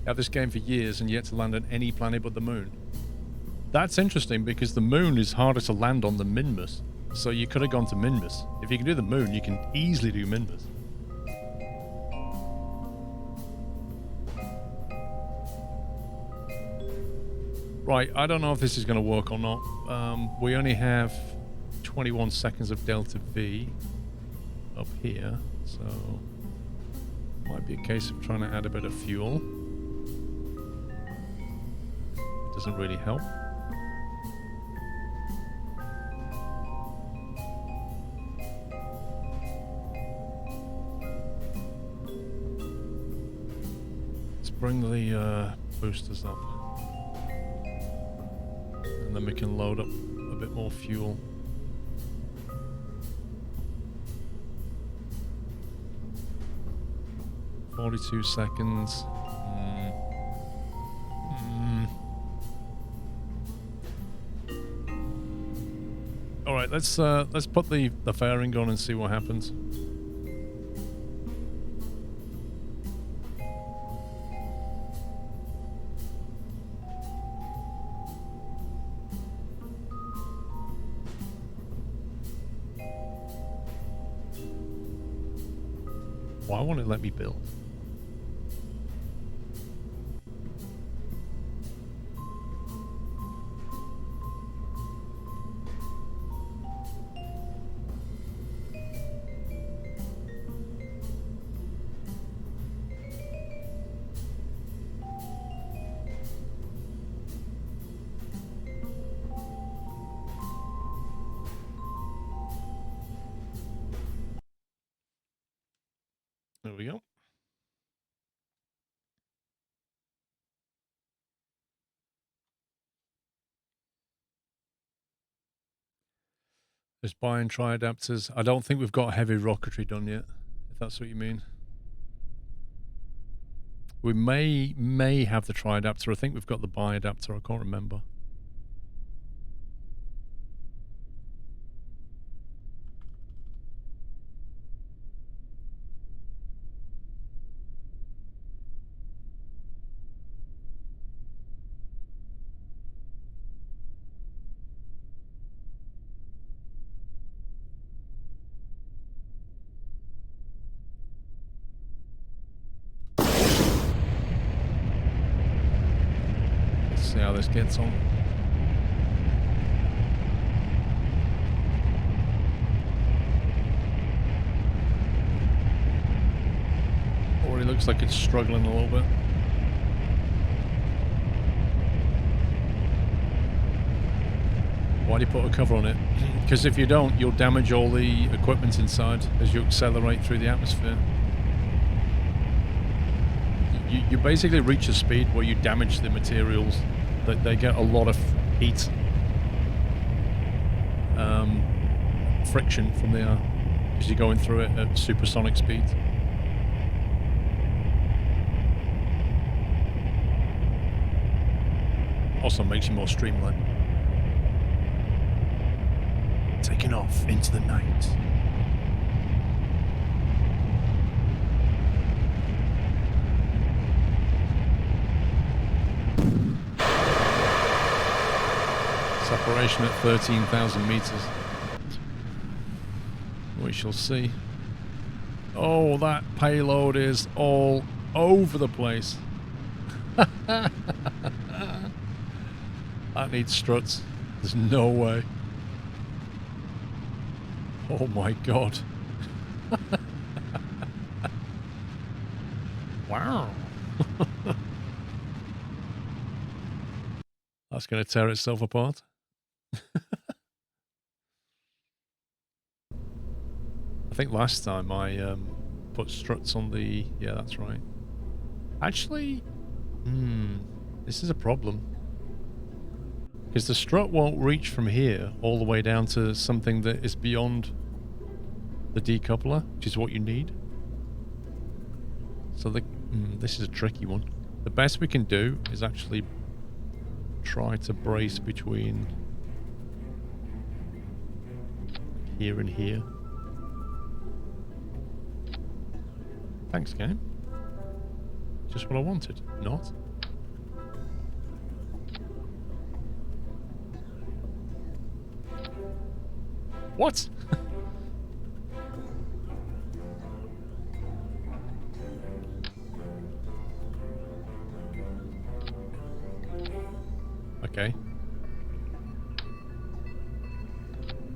Have this game for years and yet to land on any planet but the moon. That's interesting because the moon is harder to land on than Minmus. So you could have gone to Minmus. If you can do the moon, you can easily do Minmus. Right, I don't know if this is going to work or not. We only have 21 seconds of delta V up here, so might be a case of trying to add a bit of fuel. It doesn't really help. Let's bring the boosters up. And then we can load up a bit more fuel. "42 seconds. All right, let's put the fairing on and see what happens. Why won't it let me build? There we go. Just buying tri-adapters. I don't think we've got heavy rocketry done yet, if that's what you mean. We may have the tri-adapter. I think we've got the bi-adapter. I can't remember. See how this gets on. Already looks like it's struggling a little bit. Why do you put a cover on it? Because if you don't, you'll damage all the equipment inside as you accelerate through the atmosphere. You basically reach a speed where you damage the materials. That they get a lot of heat, friction from the air as you're going through it at supersonic speeds. Also makes you more streamlined. Taking off into the night. Separation at 13,000 meters. We shall see. Oh, that payload is all over the place. That needs struts. There's no way. Oh my god. Wow. That's going to tear itself apart. I think last time I put struts on the... Yeah, that's right. Actually, this is a problem. Because the strut won't reach from here all the way down to something that is beyond the decoupler, which is what you need. So this is a tricky one. The best we can do is actually try to brace between here and here. Thanks, game. just what I wanted. Not. What? Okay.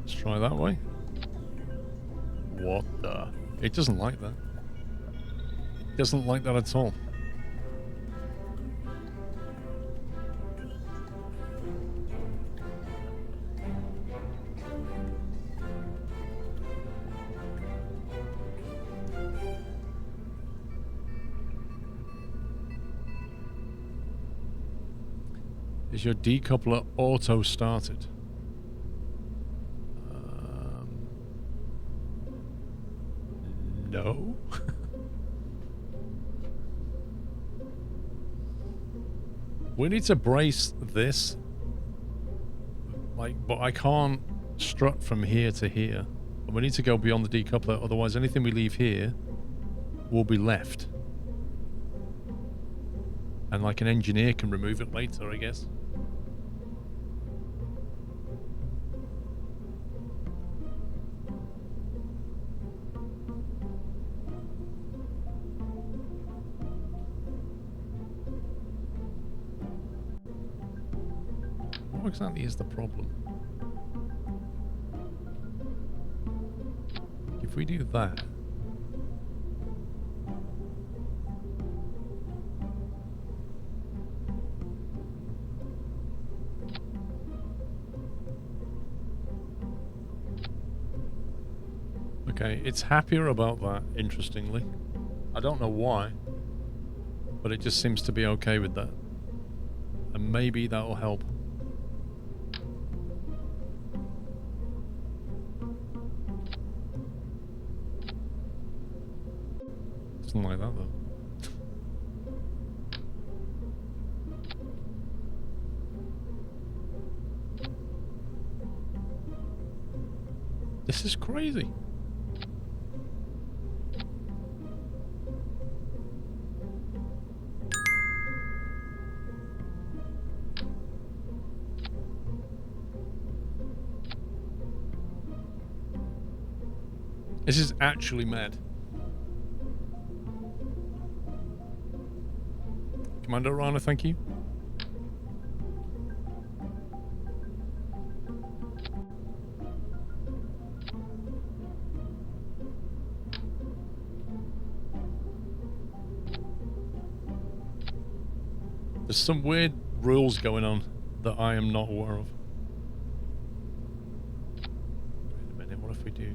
Let's try that way. What the? It doesn't like that. It doesn't like that at all. Is your decoupler auto started? No. We need to brace this. Like, but I can't strut from here to here. We need to go beyond the decoupler, otherwise anything we leave here will be left. And like an engineer can remove it later, I guess. What exactly is the problem? If we do that... Okay, it's happier about that, interestingly. I don't know why, but it just seems to be okay with that. And maybe that'll help. Something like that, though. This is crazy. This is actually mad. Commander Rana, thank you. There's some weird rules going on that I am not aware of. Wait a minute, what if we do?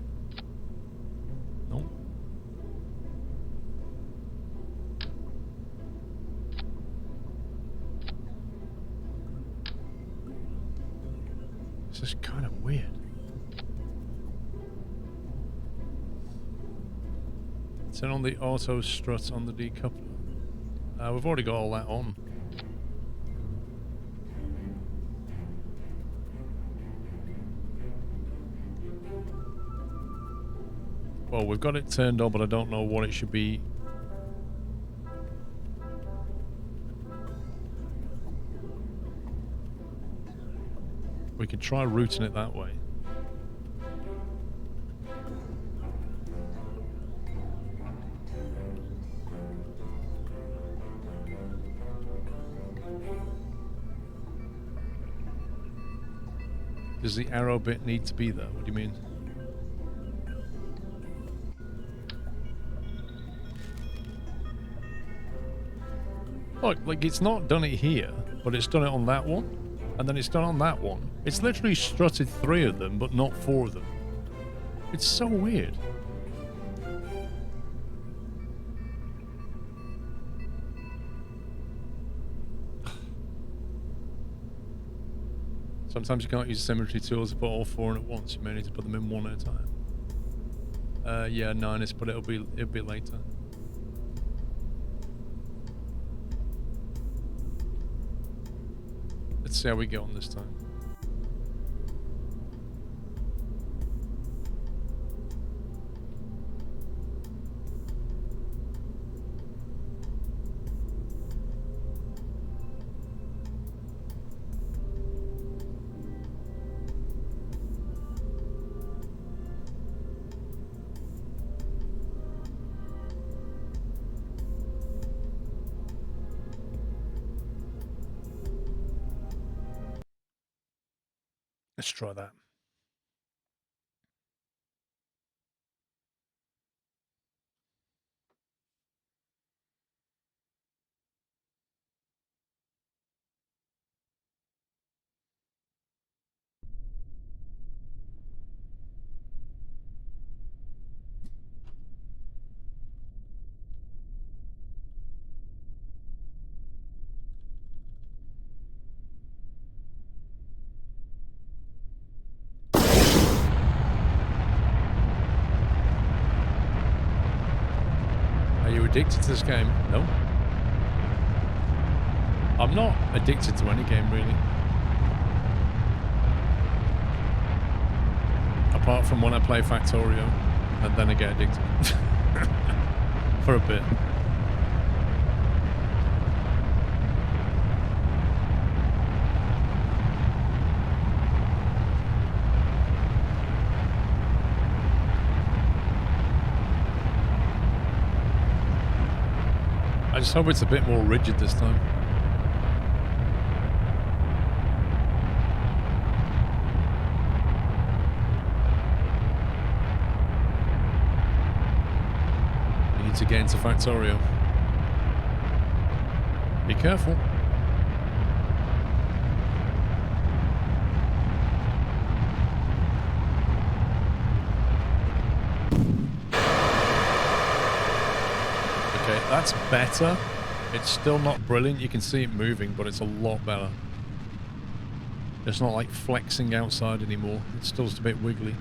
No. This is kind of weird. Turn on the auto strut on the decoupler. We've already got all that on. Well, we've got it turned on, but I don't know what it should be. We could try routing it that way. Does the arrow bit need to be there? What do you mean? Look, like it's not done it here, but it's done it on that one, and then it's done on that one. It's literally strutted 3 of them, but not 4 of them. It's so weird. Sometimes you can't use symmetry tools to put all 4 in at once. You may need to put them in one at a time. Yeah, 9 is, but it'll be later. Let's see how we get on this time. Let's try that. Are you addicted to this game? No. I'm not addicted to any game, really. Apart from when I play Factorio, and then I get addicted. For a bit. I just hope it's a bit more rigid this time. Need to get into Factorio. Be careful. Okay, that's better. It's still not brilliant. You can see it moving, but it's a lot better. It's not like flexing outside anymore. It's still just a bit wiggly.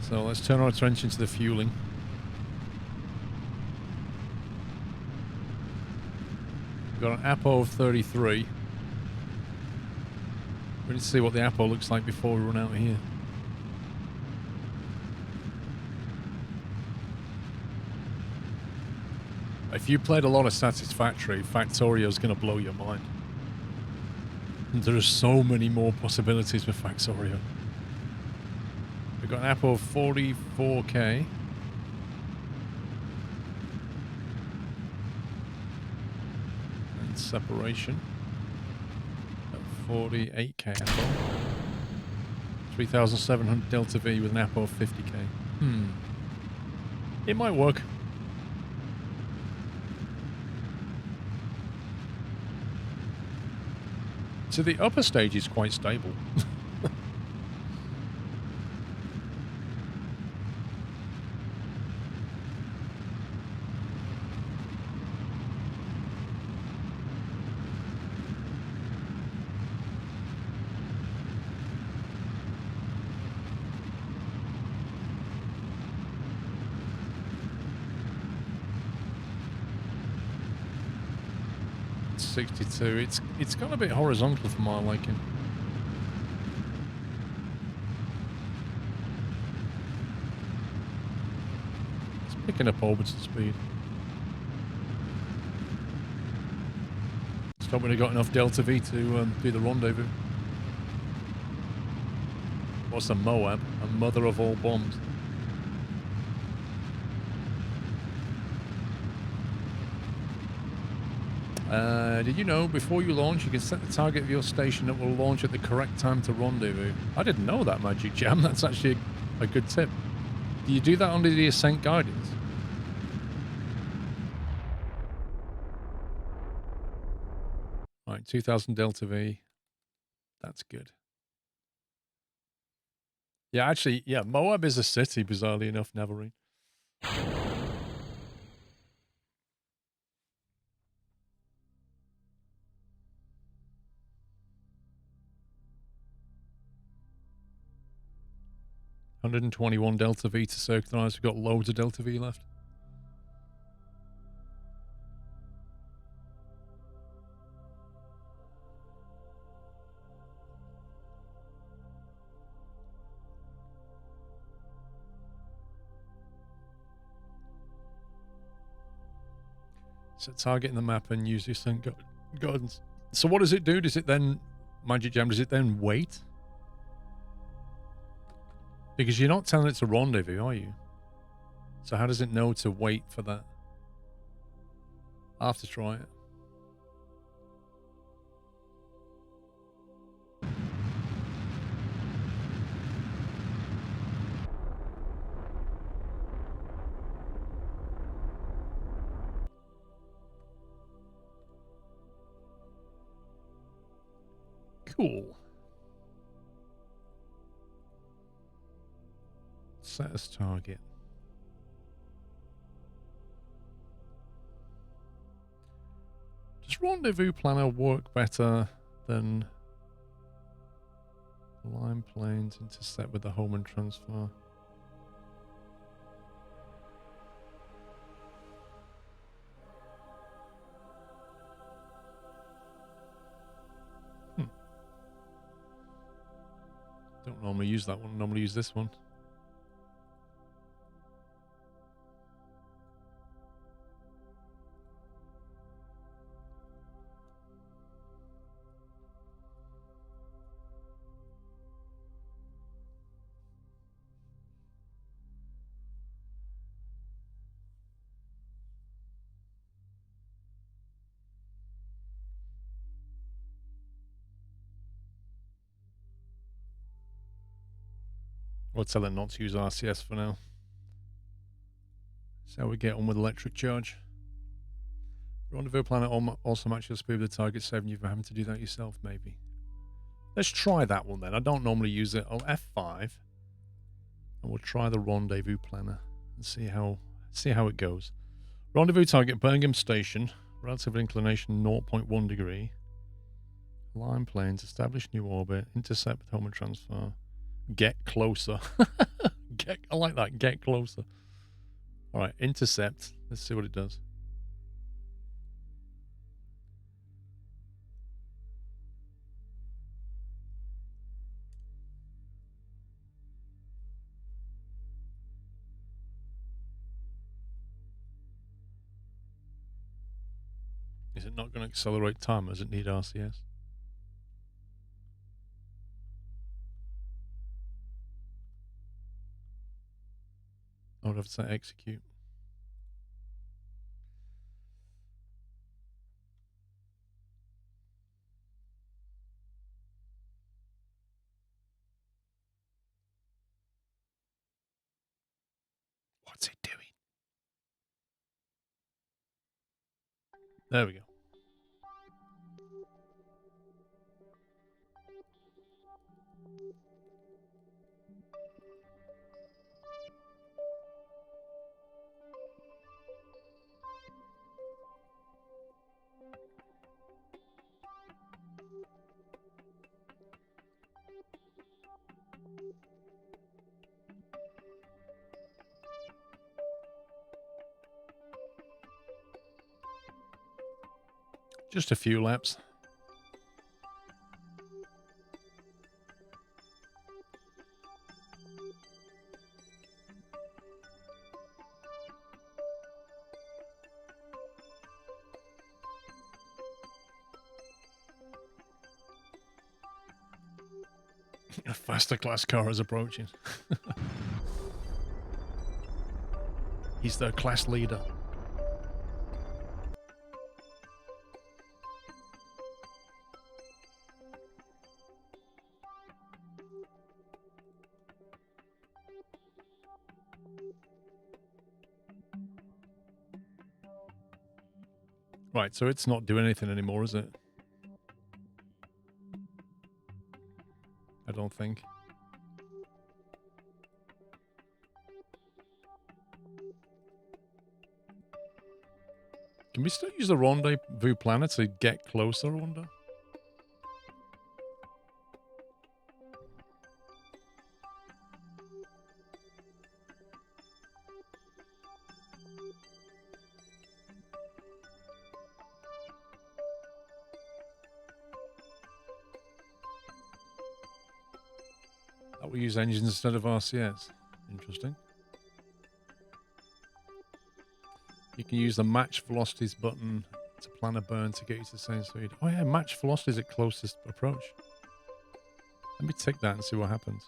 So let's turn our attention to the fueling. We've got an APO of 33. We need to see what the APO looks like before we run out of here. If you played a lot of Satisfactory, Factorio is going to blow your mind. And there are so many more possibilities with Factorio. We've got an APO of 44k. And separation at 48k APO. 3,700 delta V with an APO of 50k. It might work. So the upper stage is quite stable. It's 62. It's gone a bit horizontal for my liking. It's picking up orbital speed. It's not really got enough delta V to do the rendezvous. What's a Moab? A mother of all bombs. Did you know before you launch you can set the target of your station that will launch at the correct time to rendezvous? I didn't know that, Magic Jam. That's actually a good tip. Do you do that under the ascent guidance? Right, 2000 delta V. That's good. Yeah, actually, yeah, Moab is a city, bizarrely enough, Navarine. 121 delta V to circularize. We've got loads of delta V left. Set target in the map and use the ascent guidance. So what does it do? Does it then, Magic Jam, does it then wait? Because you're not telling it to rendezvous, are you? So how does it know to wait for that? I'll have to try it. Cool. Set as target. Does Rendezvous Planner work better than line planes intercept with the home and transfer? Don't normally use that one. Normally use this one. I'll tell it not to use RCS for now. See how we get on with electric charge. Rendezvous Planner also matches the speed of the target, saving you from having to do that yourself, maybe. Let's try that one then. I don't normally use it. I'll F5. And we'll try the Rendezvous Planner and see how it goes. Rendezvous target, Birmingham Station. Relative inclination 0.1 degree. Line planes, establish new orbit. Intercept with home and transfer. Get closer. I like that. Get closer. All right, intercept. Let's see what it does. Is it not going to accelerate time? Does it need RCS? I would have to say execute. What's it doing? There we go. Just a few laps. A faster class car is approaching. He's the class leader. Right, so it's not doing anything anymore, is it? I don't think. Can we still use the Rendezvous Planner to get closer, I wonder? That we use engines instead of RCS. Interesting. You can use the match velocities button to plan a burn to get you to the same speed. Oh yeah, match velocities at closest approach. Let me tick that and see what happens.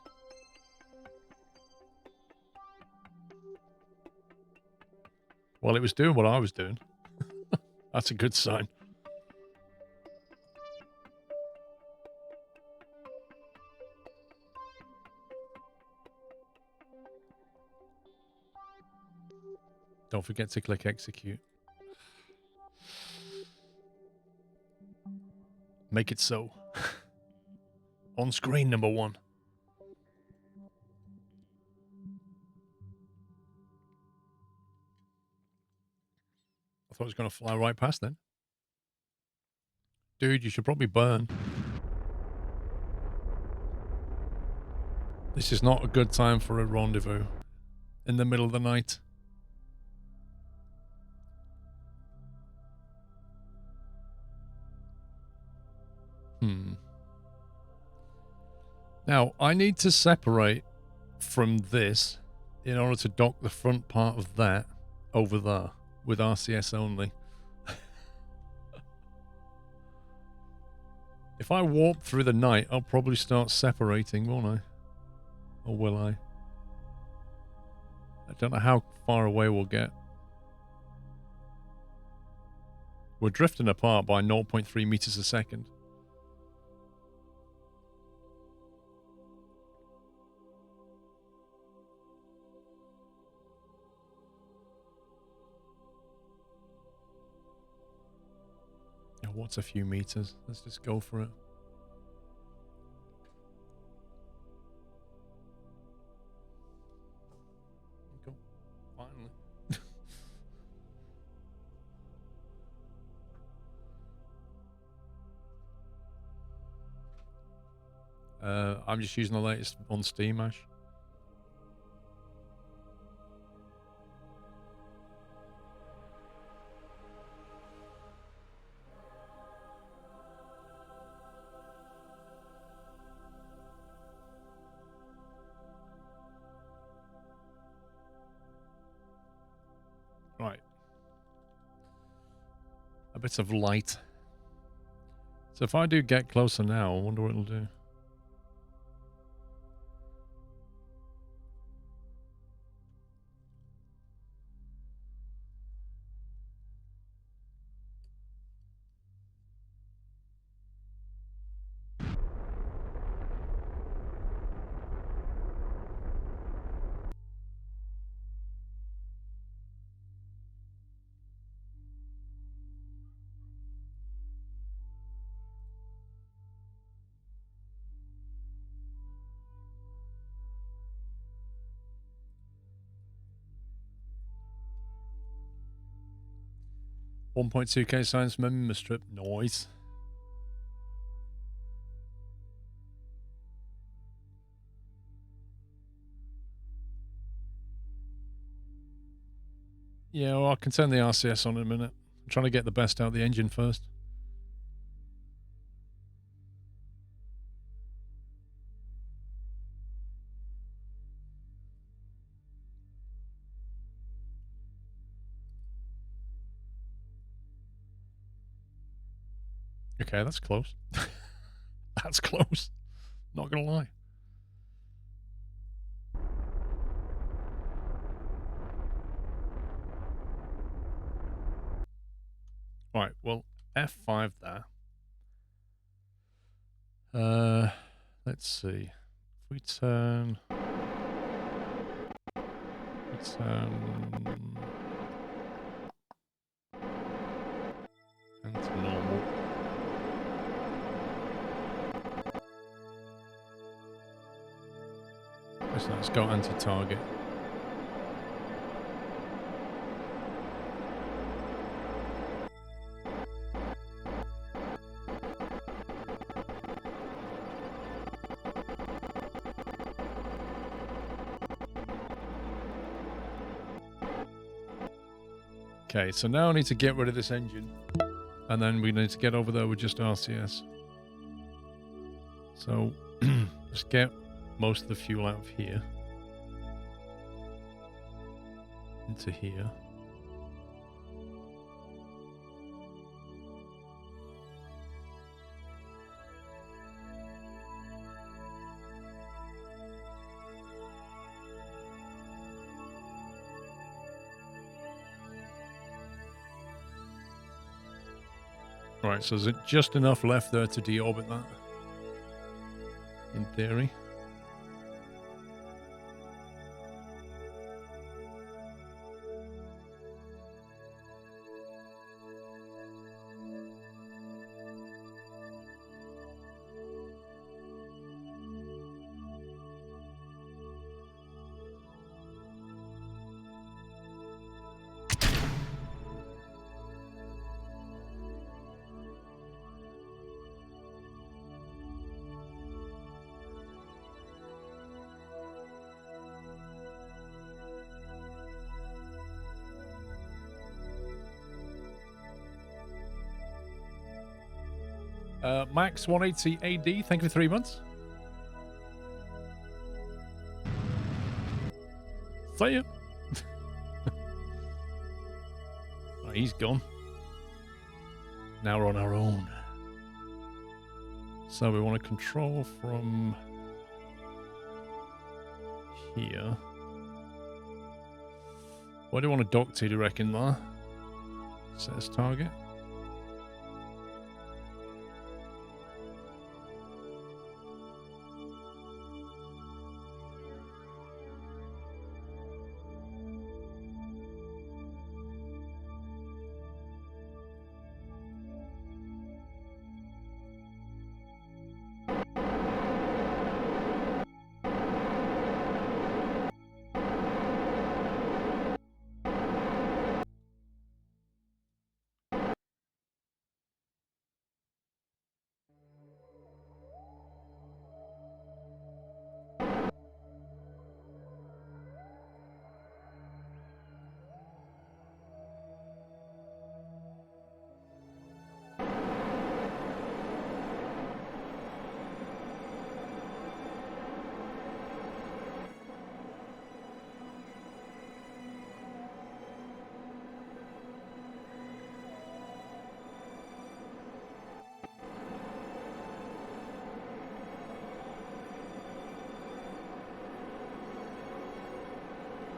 Well, it was doing what I was doing. That's a good sign. Don't forget to click execute. Make it so. On screen, number 1. I thought it was going to fly right past then. Dude, you should probably burn. This is not a good time for a rendezvous. In the middle of the night. Now, I need to separate from this in order to dock the front part of that over there with RCS only. If I warp through the night, I'll probably start separating, won't I? Or will I? I don't know how far away we'll get. We're drifting apart by 0.3 meters a second. Yeah, what's a few meters? Let's just go for it. Cool. Finally. I'm just using the latest on Steam, Ash. Right. A bit of light. So if I do get closer now, I wonder what it'll do. $1.2K science member strip noise. Yeah, well, I can turn the RCS on in a minute. I'm trying to get the best out of the engine first. Okay, that's close. That's close. Not gonna lie. Right, well, F5 there. Let's see. If we turn into normal. Let's go anti-target. Okay, so now I need to get rid of this engine. And then we need to get over there with just RCS. So, let's get most of the fuel out of here. Into here. Right, so is it just enough left there to deorbit that? In theory. Max 180 AD, thank you for 3 months. See ya. Right, he's gone. Now we're on our own. So we want to control from here. What do you want to dock to, do you reckon, there? Set as target.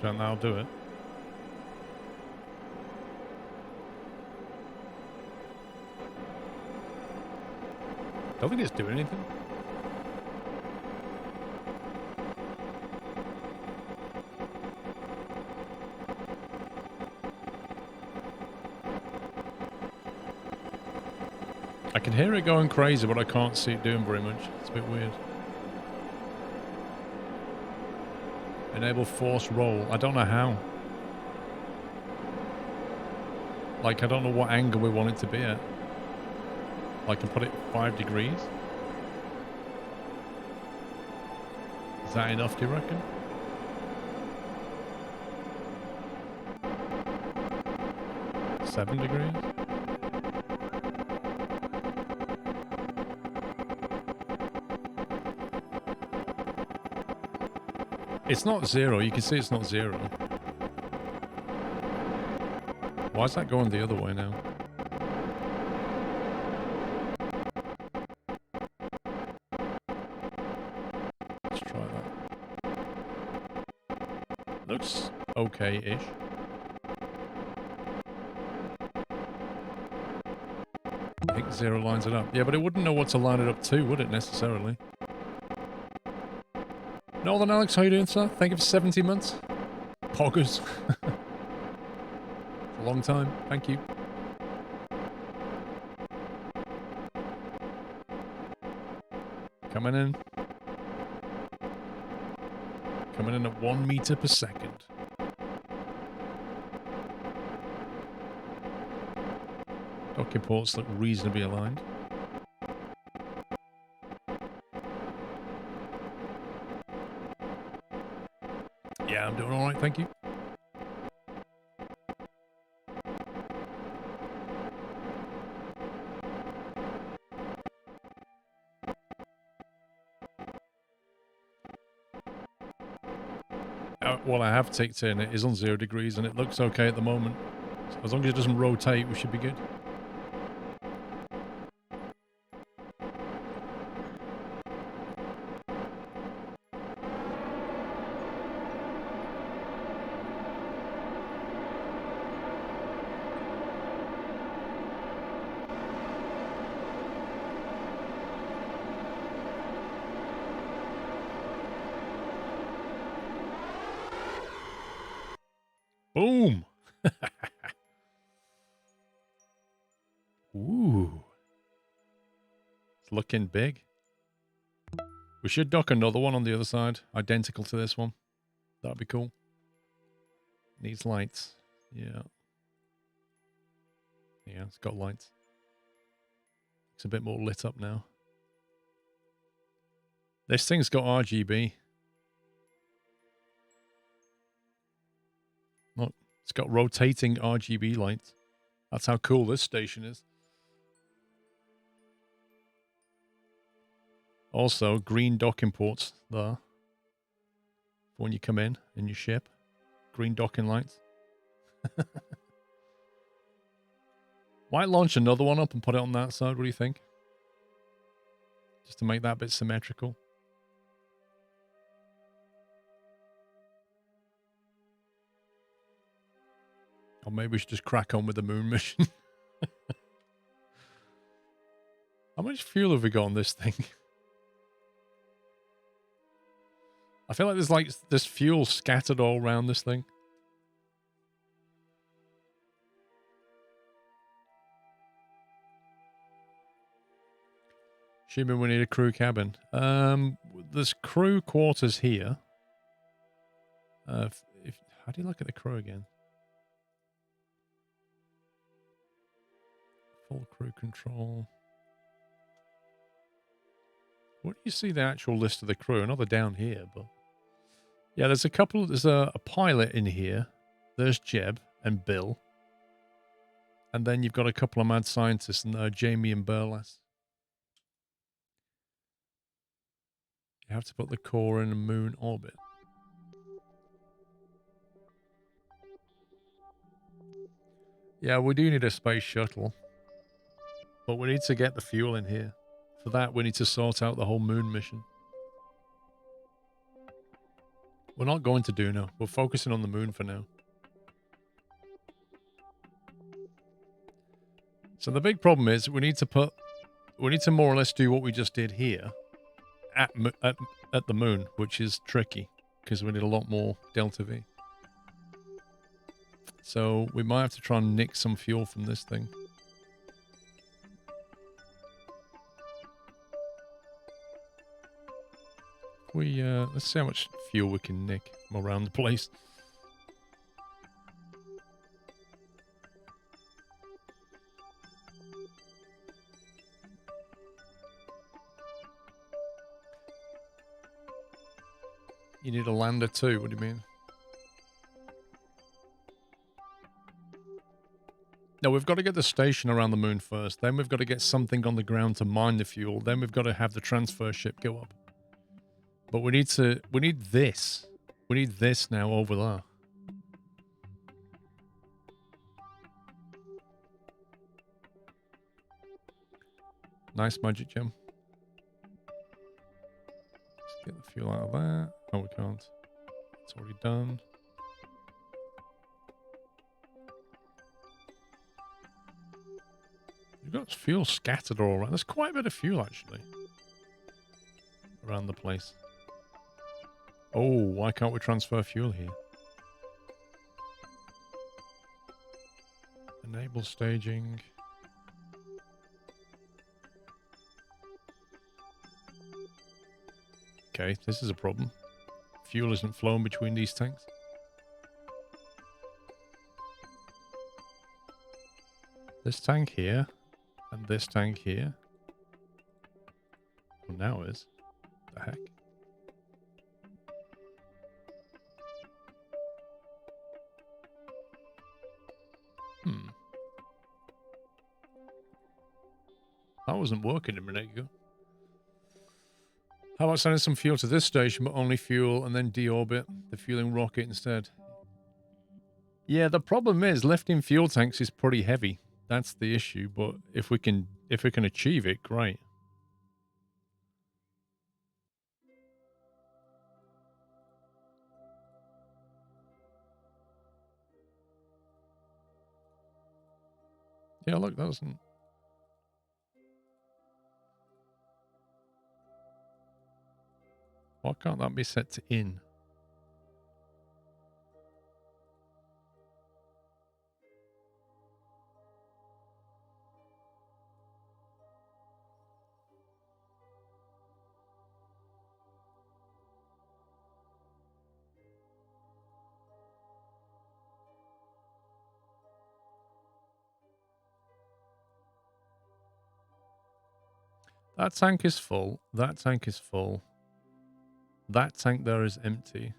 Don't know, I'll do it. Don't think it's doing anything. I can hear it going crazy, but I can't see it doing very much. It's a bit weird. Enable force roll. I don't know how. Like, I don't know what angle we want it to be at. I can put it 5 degrees. Is that enough, do you reckon? $7 degrees? It's not 0. You can see it's not 0. Why is that going the other way now? Let's try that. Looks okay-ish. I think 0 lines it up. Yeah, but it wouldn't know what to line it up to, would it, necessarily? Northern Alex, how you doing, sir? Thank you for 70 months. Poggers. A long time. Thank you. Coming in. Coming in at 1 meter per second. Docking ports look reasonably aligned. Yeah, I'm doing alright, thank you. Well, I have ticked in. It is on 0 degrees and it looks okay at the moment. So as long as it doesn't rotate, we should be good. Boom! Ooh. It's looking big. We should dock another one on the other side, identical to this one. That'd be cool. Needs lights. Yeah. Yeah, it's got lights. It's a bit more lit up now. This thing's got RGB. Look, it's got rotating RGB lights. That's how cool this station is. Also, green docking ports there. When you come in your ship. Green docking lights. Might launch another one up and put it on that side. What do you think? Just to make that bit symmetrical. Or maybe we should just crack on with the moon mission. How much fuel have we got on this thing? I feel like there's like this fuel scattered all around this thing. Assuming we need a crew cabin. There's crew quarters here. How do you look at the crew again? Full crew control. Where do you see the actual list of the crew? I know they're down here, but... Yeah, there's a couple... There's a pilot in here. There's Jeb and Bill. And then you've got a couple of mad scientists, and Jamie and Burles. You have to put the core in a moon orbit. Yeah, we do need a space shuttle. But we need to get the fuel in here. For that, we need to sort out the whole moon mission. We're not going to Duno. We're focusing on the moon for now. So the big problem is we need to more or less do what we just did here at the moon, which is tricky because we need a lot more Delta V. So we might have to try and nick some fuel from this thing. Let's see how much fuel we can nick from around the place. You need a lander too, what do you mean? No, we've got to get the station around the moon first. Then we've got to get something on the ground to mine the fuel. Then we've got to have the transfer ship go up. But we need this. We need this now over there. Nice magic gem. Let's get the fuel out of that. No, we can't. It's already done. You've got fuel scattered all around. There's quite a bit of fuel, actually. Around the place. Oh, why can't we transfer fuel here? Enable staging. Okay, this is a problem. Fuel isn't flowing between these tanks. This tank here, and this tank here. Well, now is. The heck? That wasn't working a minute ago. How about sending some fuel to this station, but only fuel, and then deorbit the fueling rocket instead? Yeah, the problem is lifting fuel tanks is pretty heavy. That's the issue. But if we can achieve it, great. Yeah, look, that doesn't. Why can't that be set to in? That tank is full. That tank is full. That tank there is empty.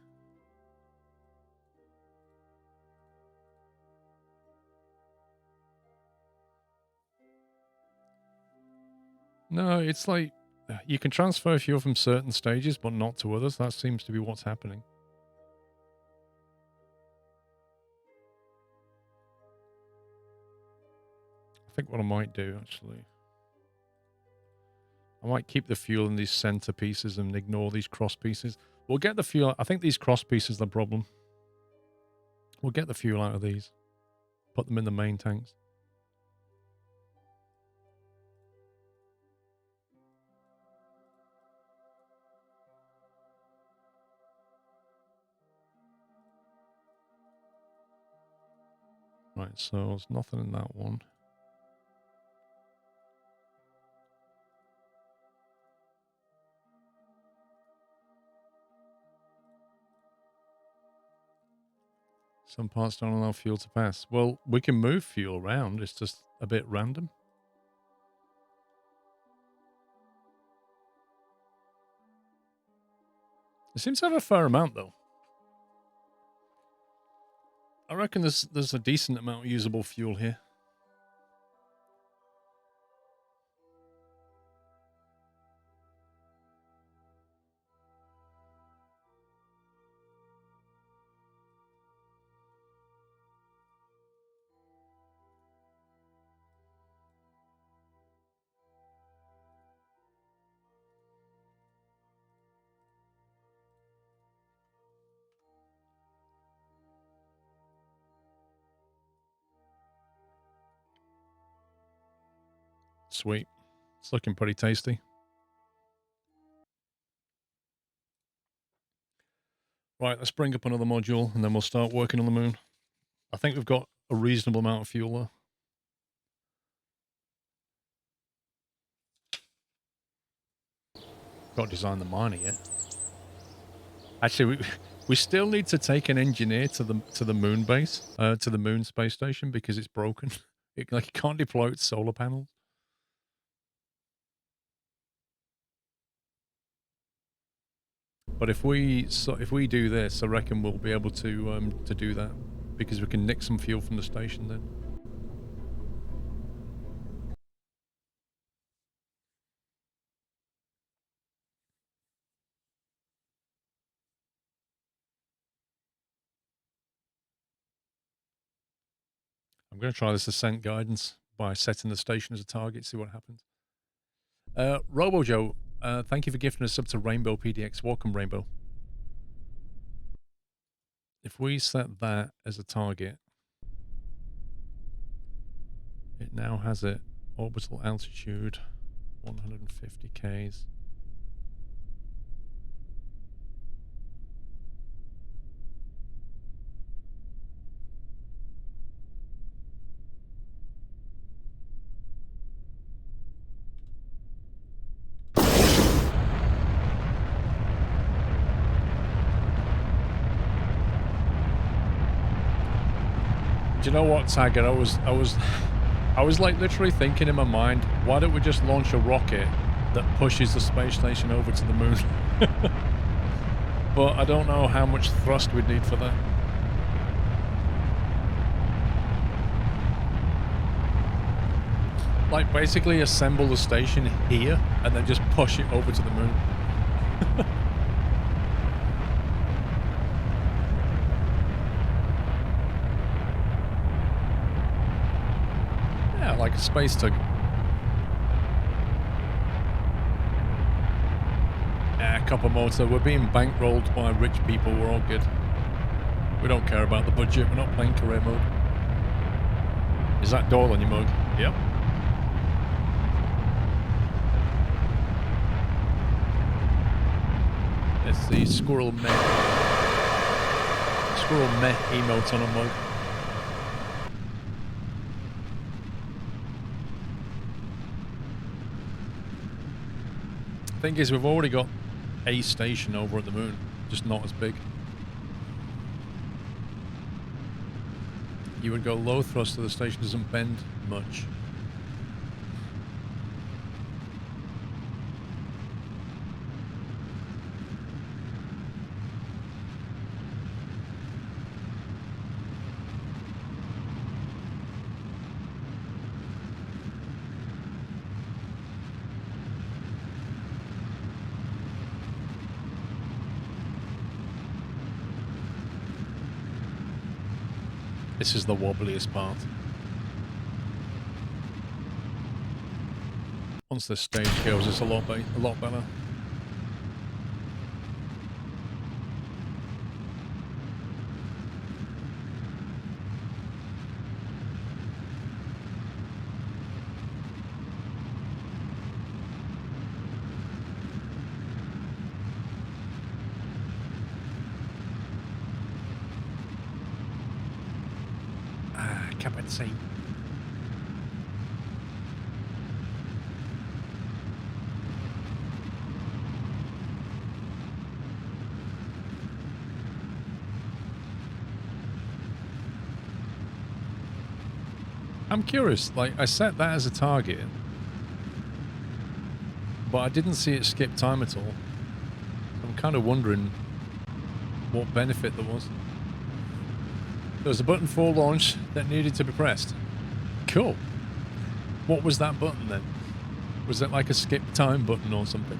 No, it's like You can transfer fuel from certain stages, but not to others. That seems to be what's happening. I think what I might do, actually, I might keep the fuel in these center pieces and ignore these cross pieces. We'll get the fuel. I think these cross pieces are the problem. We'll get the fuel out of these. Put them in the main tanks. Right, so there's nothing in that one. Some parts don't allow fuel to pass. Well, we can move fuel around. It's just a bit random. It seems to have a fair amount, though. I reckon there's a decent amount of usable fuel here. Sweet. It's looking pretty tasty. Right, let's bring up another module and then we'll start working on the moon. I think we've got a reasonable amount of fuel there. Got to design the miner yet. Actually, we still need to take an engineer to the moon base, to the moon space station because it's broken. It can't deploy its solar panels. But if we do this, I reckon we'll be able to do that because we can nick some fuel from the station then. I'm going to try this ascent guidance by setting the station as a target, see what happens. RoboJoe, thank you for gifting us up to Rainbow PDX. Welcome, Rainbow. If we set that as a target, it now has it orbital altitude 150 Ks. Do you know what, Taggart? I was like literally thinking in my mind, why don't we just launch a rocket that pushes the space station over to the moon? But I don't know how much thrust we'd need for that. Like basically assemble the station here and then just push it over to the moon. Like a space tug. Copper motor. We're being bankrolled by rich people. We're all good. We don't care about the budget. We're not playing career mode. Is that Doyle on your mug? Yep. It's the Squirrel Meh emote on a mug. Thing is, we've already got a station over at the moon, just not as big. You would go low thrust so the station doesn't bend much. This is the wobbliest part. Once the stage goes, it's a lot better. Ah, captain. I'm curious, like, I set that as a target, but I didn't see it skip time at all. So I'm kind of wondering what benefit there was. There was a button for launch that needed to be pressed. Cool. What was that button then? Was it like a skip time button or something?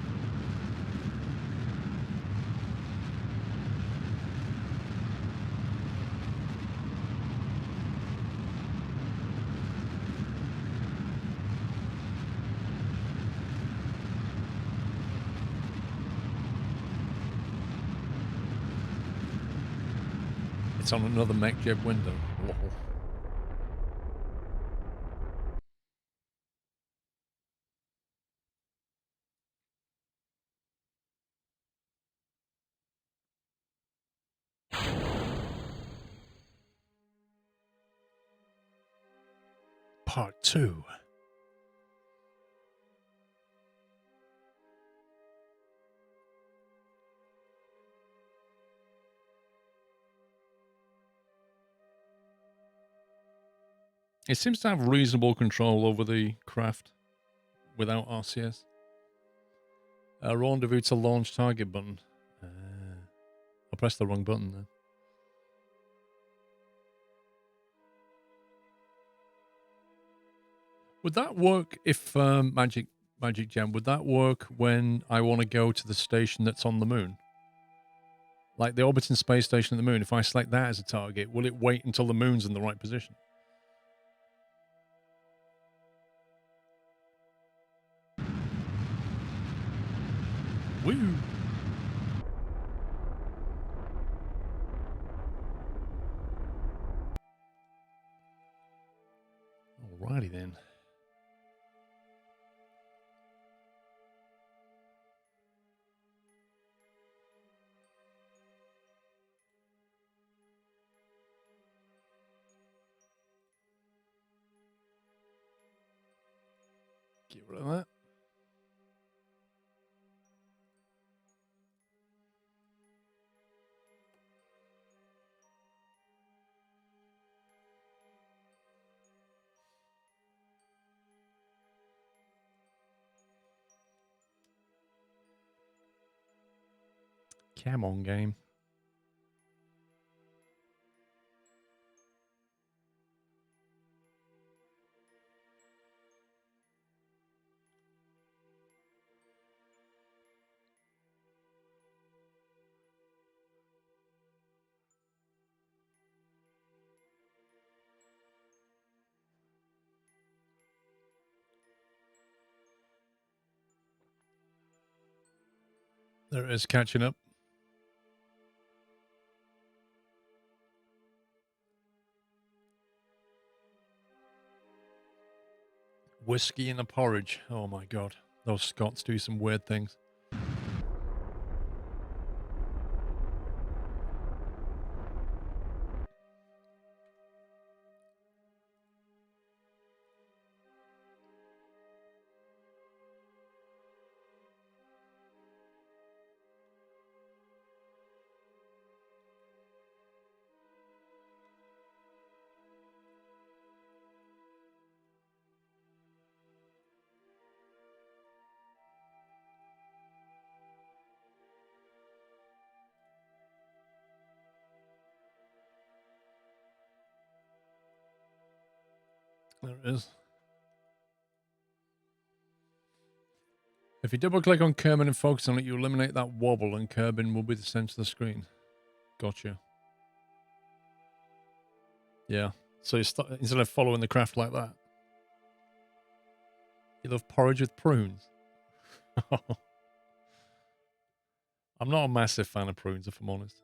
It's on another MechJeb window. Lol. Part 2. It seems to have reasonable control over the craft without RCS. Rendezvous to launch target button. I pressed the wrong button then. Would that work if Magic Gem? Would that work when I want to go to the station that's on the moon? Like the orbiting space station at the moon, if I select that as a target, will it wait until the moon's in the right position? Woo! Alrighty then. Get rid of that. Come on, game. There it is, catching up. Whiskey in a porridge. Oh my god. Those Scots do some weird things. There it is. If you double click on Kerbin and focus on it, you eliminate that wobble and Kerbin will be the center of the screen. Gotcha. Yeah. So instead of following the craft like that, you love porridge with prunes. I'm not a massive fan of prunes, if I'm honest.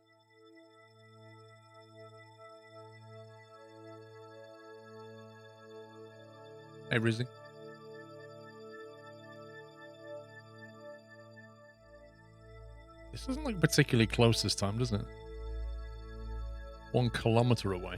Hey, Rizzy. This doesn't look particularly close this time, does it? 1 kilometer away.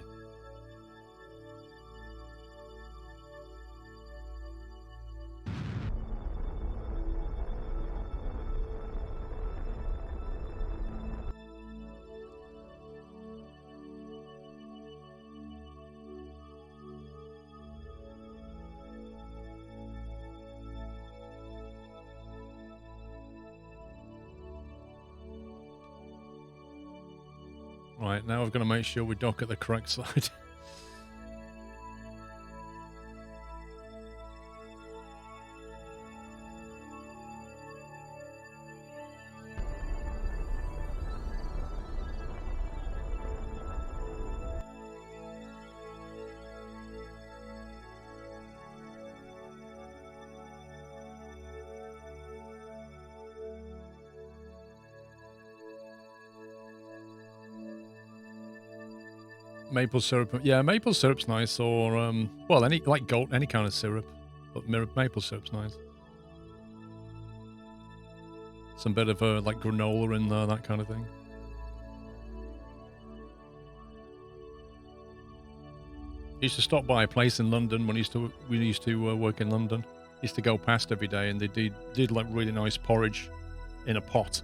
Right, now we've got to make sure we dock at the correct side. Maple syrup, yeah, maple syrup's nice, or well, any like gold, any kind of syrup, but maple syrup's nice. Some bit of like granola in there, that kind of thing. Used to stop by a place in London when we used to work in London. Used to go past every day, and they did like really nice porridge in a pot,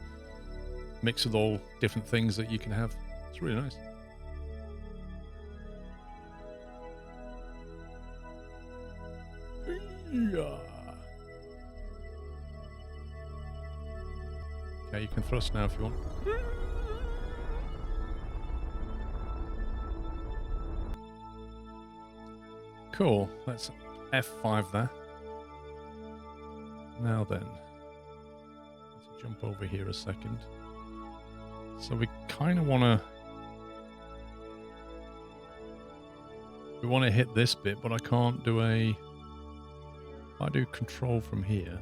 mixed with all different things that you can have. It's really nice. Yeah. Okay, you can thrust now if you want. Cool. Let's F5 there. Now then, let's jump over here a second. So we kind of want to... We want to hit this bit, but I can't do a... If I do control from here...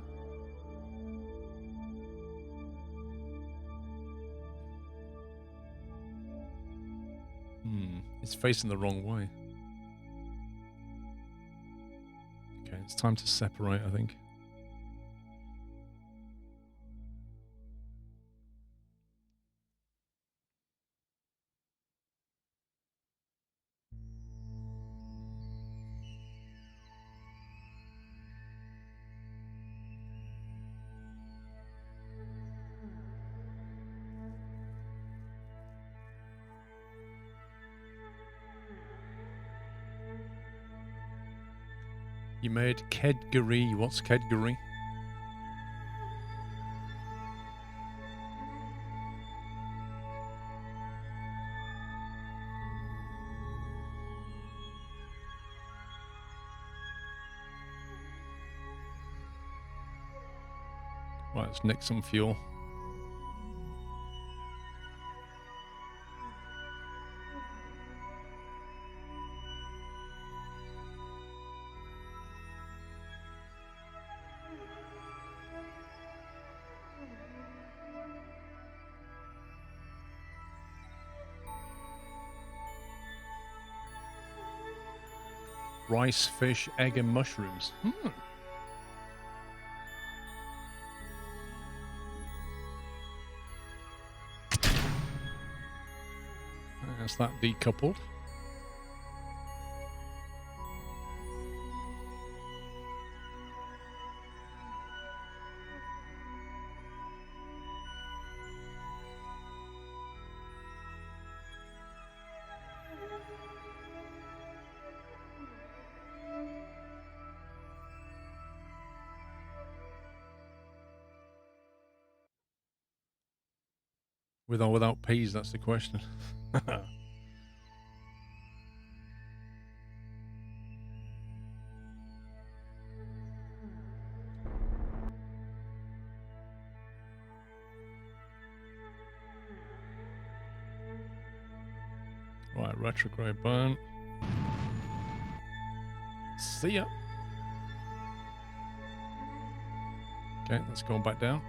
It's facing the wrong way. Okay, it's time to separate, I think. You made Kedgary. What's Kedgary? Right, let's nick some fuel. Rice, fish, egg, and mushrooms. That's that decoupled. With or without peas, that's the question. Right, retrograde burn. See ya. Okay, let's go back down.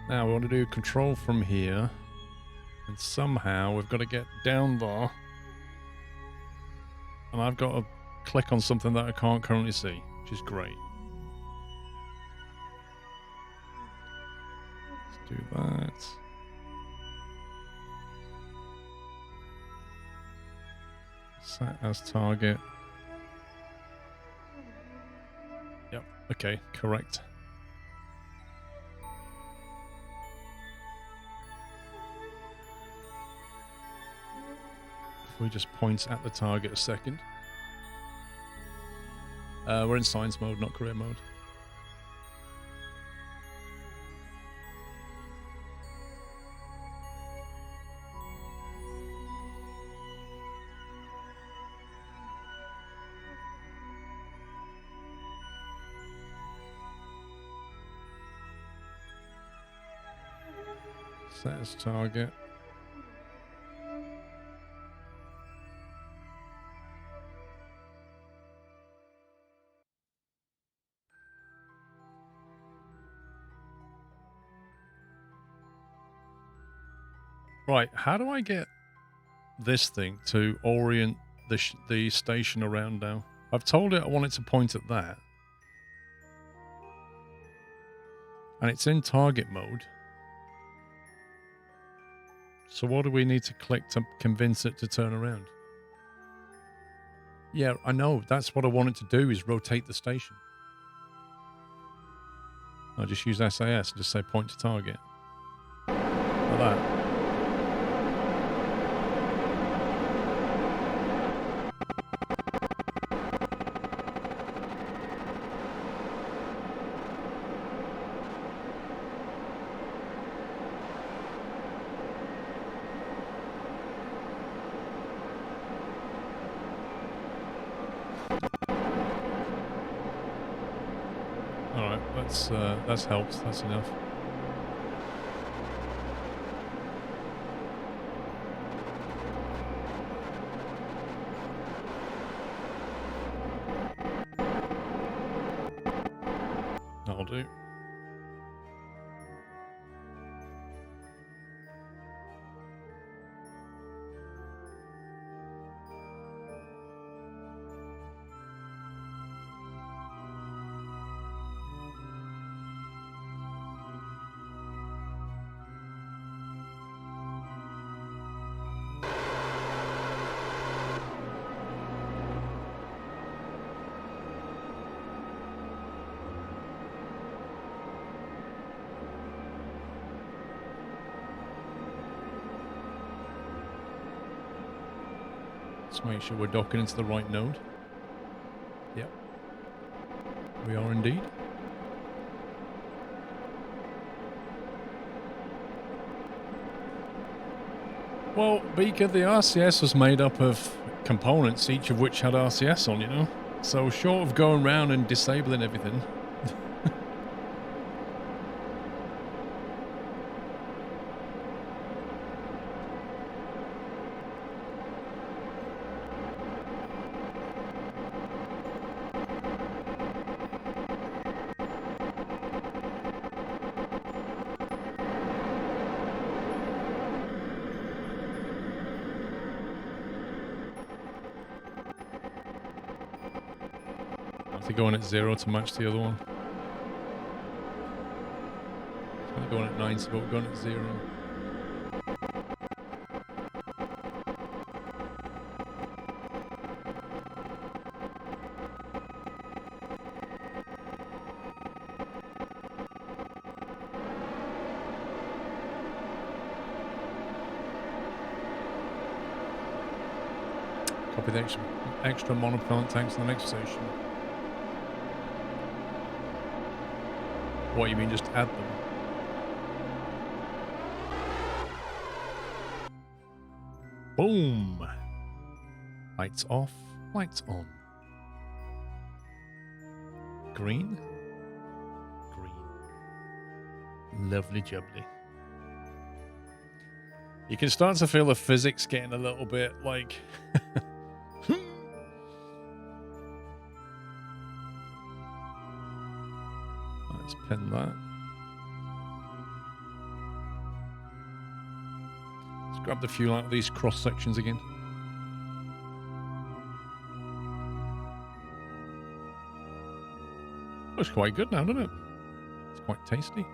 Now we want to do control from here. And somehow we've got to get down there. And I've got to click on something that I can't currently see, which is great. Let's do that. Set as target. Yep, okay, correct. If we just point at the target a second. We're in science mode, not career mode. Set as target. Right, how do I get this thing to orient the station around now? I've told it I want it to point at that. And it's in target mode. So what do we need to click to convince it to turn around? Yeah, I know. That's what I want it to do, is rotate the station. I'll just use SAS and just say point to target. Like that. That's helped. That's enough. That'll do. Let's make sure we're docking into the right node. Yep. We are indeed. Well, Beaker, the RCS was made up of components, each of which had RCS on, you know? So short of going around and disabling everything... going at 0 to match the other one. It's only going at 90, but we're going at 0. Copy the extra monopropellant tanks in the next station. What, you mean just add them? Boom! Lights off, lights on. Green? Green. Lovely jubbly. You can start to feel the physics getting a little bit like... Let's pin that. Let's grab the fuel out of these cross sections again. Looks quite good now, doesn't it? It's quite tasty.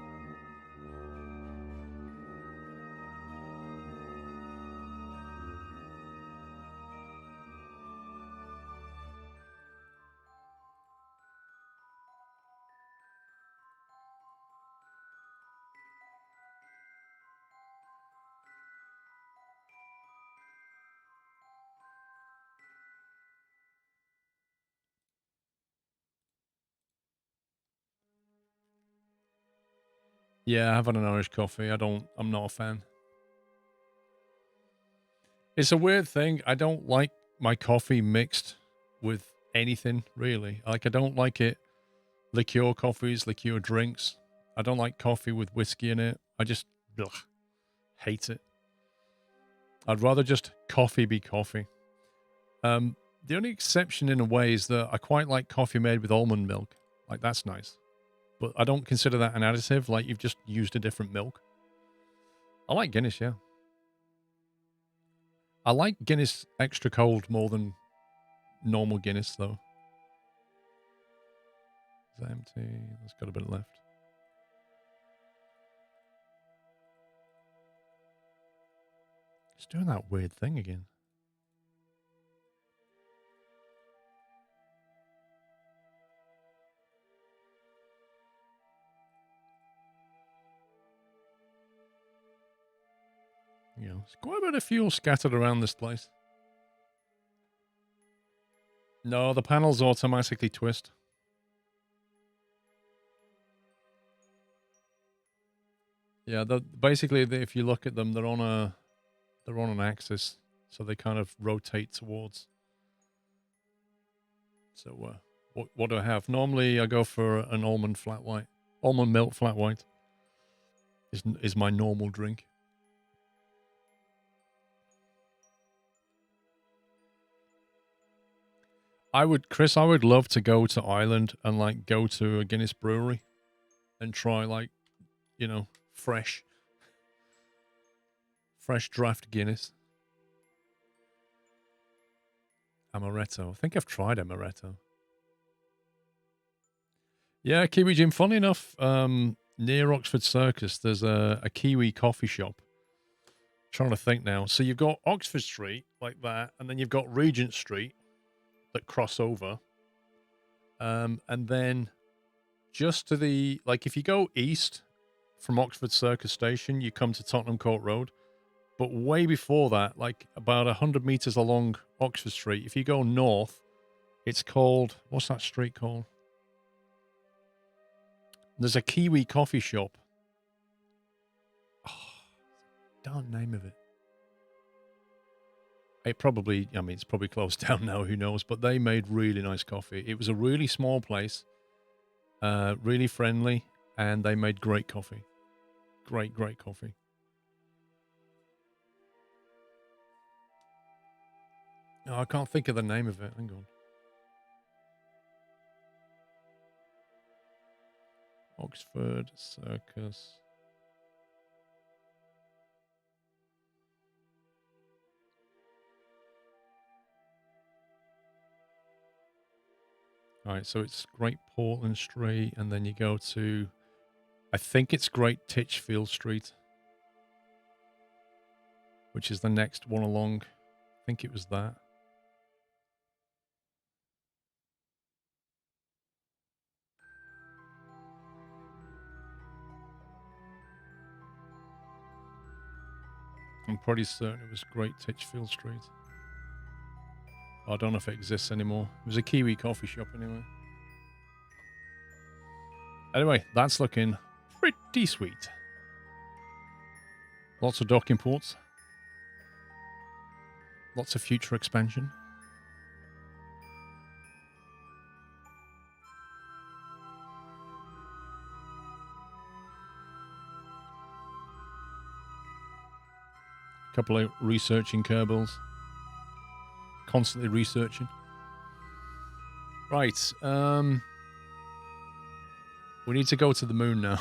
Yeah, I have had an Irish coffee. I'm not a fan. It's a weird thing. I don't like my coffee mixed with anything, really. Like, I don't like it. Liqueur coffees, liqueur drinks. I don't like coffee with whiskey in it. I just hate it. I'd rather just coffee be coffee. The only exception in a way is that I quite like coffee made with almond milk. Like, that's nice. But I don't consider that an additive. Like, you've just used a different milk. I like Guinness, yeah. I like Guinness extra cold more than normal Guinness, though. Is that empty? There's got a bit left. It's doing that weird thing again. You know, there's quite a bit of fuel scattered around this place. No, the panels automatically twist. Yeah, basically, if you look at them, they're on an axis, so they kind of rotate towards. So, what do I have? Normally, I go for an almond flat white. Almond milk flat white is my normal drink. Chris, I would love to go to Ireland and like go to a Guinness brewery and try like, you know, fresh draft Guinness. Amaretto. I think I've tried amaretto. Yeah, Kiwi Jim. Funny enough, near Oxford Circus, there's a Kiwi coffee shop. Trying to think now. So you've got Oxford Street like that, and then you've got Regent Street that cross over. And then just to the, like, if you go east from Oxford Circus Station, you come to Tottenham Court Road. But way before that, like about 100 meters along Oxford Street, if you go north, it's called, what's that street called? There's a Kiwi coffee shop. Oh, darn name of it. It's probably closed down now, who knows? But they made really nice coffee. It was a really small place, really friendly, and they made great coffee. Great coffee. Oh, I can't think of the name of it. Hang on. Oxford Circus. All right, so it's Great Portland Street, and then you go to, I think it's Great Titchfield Street, which is the next one along. I think it was that. I'm pretty certain it was Great Titchfield Street. I don't know if it exists anymore. It was a Kiwi coffee shop anyway. Anyway, that's looking pretty sweet. Lots of docking ports. Lots of future expansion. A couple of researching Kerbals. Constantly researching. Right. We need to go to the moon now.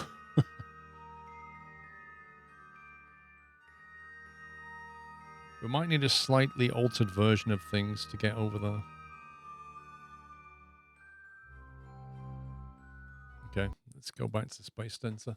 We might need a slightly altered version of things to get over there. Okay, let's go back to the Space Center.